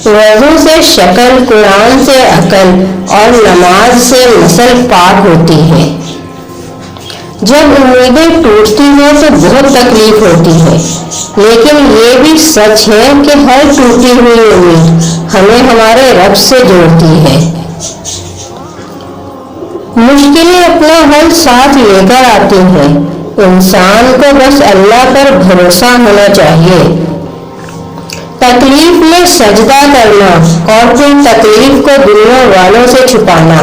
وضو سے شکل، قرآن سے عقل اور نماز سے مسل پاک ہوتی ہے۔ جب امیدیں ٹوٹتی ہیں تو بہت تکلیف ہوتی ہے، لیکن یہ بھی سچ ہے کہ ہر ٹوٹی ہوئی امید ہمیں ہمارے رب سے جوڑتی ہے۔ مشکلیں اپنا حل ساتھ لے کر آتی ہیں، انسان کو بس اللہ پر بھروسہ ہونا چاہیے۔ تکلیف میں سجدہ کرنا اور پھر تکلیف کو دنیا والوں سے چھپانا،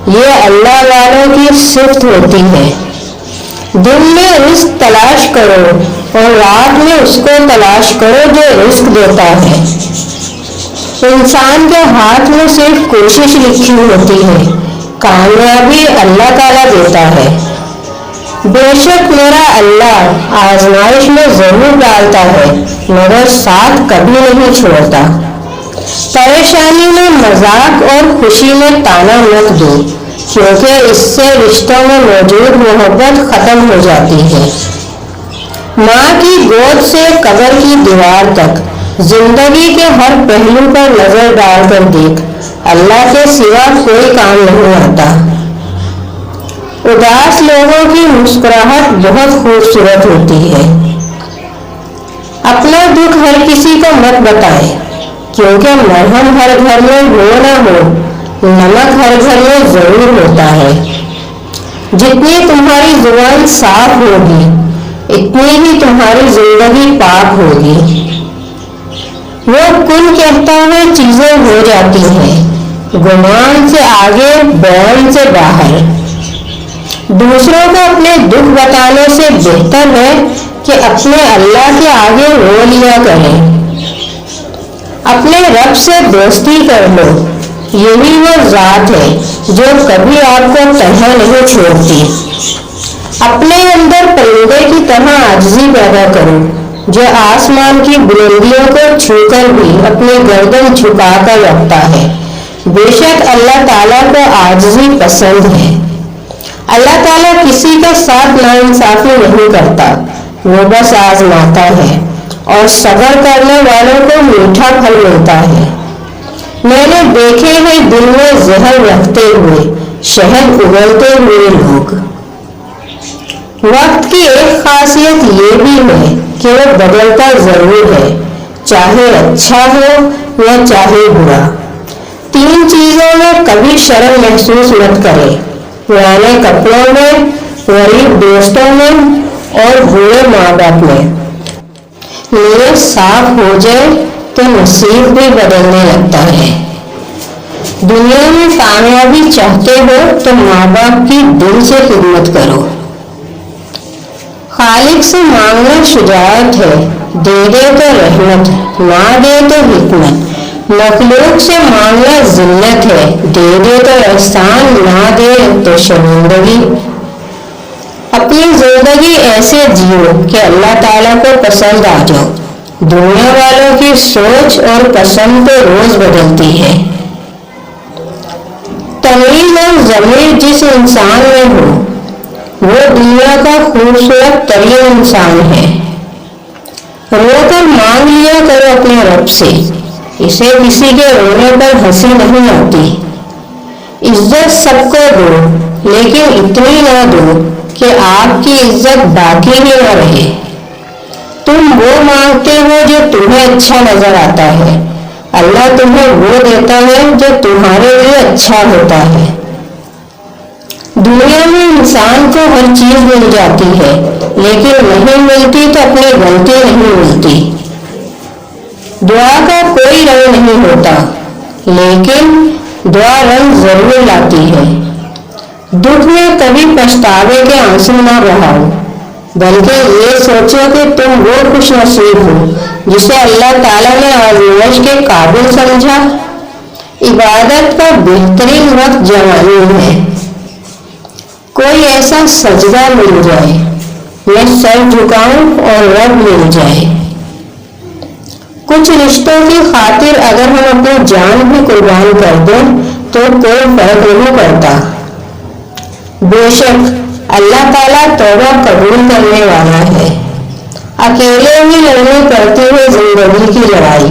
یہ اللہ والوں کی صفت ہوتی ہے۔ دن میں رزق تلاش کرو اور رات میں اس کو تلاش کرو جو رزق دیتا ہے۔ انسان کے ہاتھ میں صرف کوشش لکھی ہوتی ہے، کامیابی اللہ تعالیٰ دیتا ہے۔ بے شک میرا اللہ آزمائش میں ضرور ڈالتا ہے مگر ساتھ کبھی نہیں چھوڑتا۔ پریشانی میں مذاق اور خوشی میں تانا مت دو، کیونکہ اس سے رشتوں میں موجود محبت ختم ہو جاتی ہے۔ ماں کی گود سے قبر کی دیوار تک زندگی کے ہر پہلو پر نظر ڈال کر دیکھ، اللہ کے سوا کوئی کام نہیں آتا۔ اداس لوگوں کی مسکراہٹ بہت خوبصورت ہوتی ہے۔ اپنا دکھ ہر کسی کو مت بتائے، کیونکہ مرہم ہر گھر میں ہو نہ ہو، نمک ہر گھر میں ضرور ہوتا ہے۔ جتنی تمہاری زبان صاف ہوگی اتنی ہی تمہاری زندگی پاک ہوگی۔ وہ کن کہتا ہے چیزیں ہو جاتی ہیں، گمان سے آگے بیان سے باہر۔ دوسروں کو اپنے دکھ بتانے سے بہتر ہے کہ اپنے اللہ کے آگے رو لیا کریں۔ اپنے رب سے دوستی کر لو، یہی وہ ذات ہے جو کبھی آپ کو تنہا نہیں چھوڑتی۔ اپنے اندر پرندے کی طرح عاجزی پیدا کرو جو آسمان کی بلندیوں کو چھو کر بھی اپنی گردن جھکا کر رکھتا ہے۔ بے شک اللہ تعالیٰ کو عاجزی پسند ہے۔ اللہ تعالیٰ کسی کے ساتھ ناانصافی نہیں کرتا، وہ بس آزماتا ہے اور صبر کرنے والوں کو میٹھا پھل ملتا ہے۔ میں نے دیکھے ہیں دل میں زہر رکھتے ہوئے شہد اگلتے ہوئے لوگ۔ وقت کی ایک خاصیت یہ بھی ہے کہ وہ بدلتا ضرور ہے، چاہے اچھا ہو یا چاہے برا۔ تین چیزوں میں کبھی شرم محسوس مت کرے، پرانے کپڑوں میں، غریب دوستوں میں اور برے ماں باپ میں۔ نیت صاف ہو جائے تو نصیب بھی بدلنے لگتا ہے۔ دنیا میں کامیابی چاہتے ہو تو ماں باپ کی دل سے خدمت کرو۔ خالق سے مانگنا شجاعت ہے، دے دے تو رحمت، نہ دے تو حکمت۔ مخلوق سے مانگنا ذلت ہے، دے دے تو احسان، نہ دے تو شرمندگی۔ اپنی زندگی ایسے جیو کہ اللہ تعالیٰ کو پسند آ جاؤ۔ دنیا والوں کی سوچ اور پسند تو روز بدلتی ہے۔ تمیز اور ضمیر جس انسان میں ہو وہ دنیا کا خوبصورت ترین انسان ہے۔ رو کر مانگ لیا کرو اپنے رب سے، اسے کسی کے رونے پر ہنسی نہیں آتی۔ عزت سب کو دو، لیکن اتنی نہ دو کہ آپ کی عزت باقی ہی نہ رہے۔ تم وہ مانگتے ہو جو تمہیں اچھا نظر آتا ہے، اللہ تمہیں وہ دیتا ہے جو تمہارے لیے اچھا ہوتا ہے۔ دنیا میں انسان کو ہر چیز مل جاتی ہے، لیکن نہیں ملتی تو اپنی غلطی نہیں ملتی۔ دعا کا کوئی رنگ نہیں ہوتا، لیکن دعا رنگ ضرور لاتی ہے۔ دکھ میں کبھی پچھتاوے کے آنسو نہ بہاؤ، بلکہ یہ سوچو کہ تم وہ خوش نصیب ہو جسے اللہ تعالیٰ نے آزمائش کے قابل سمجھا۔ عبادت کا بہترین وقت جوانی ہے۔ کوئی ایسا سجدہ مل جائے، میں سر جھکاؤں اور رب مل جائے۔ کچھ رشتوں کی خاطر اگر ہم اپنی جان بھی قربان کر دیں تو کوئی فرق نہیں پڑتا۔ بے شک اللہ تعالیٰ توبہ قبول کرنے والا ہے۔ اکیلے ہی لڑنی پڑتی ہے زندگی کی لڑائی،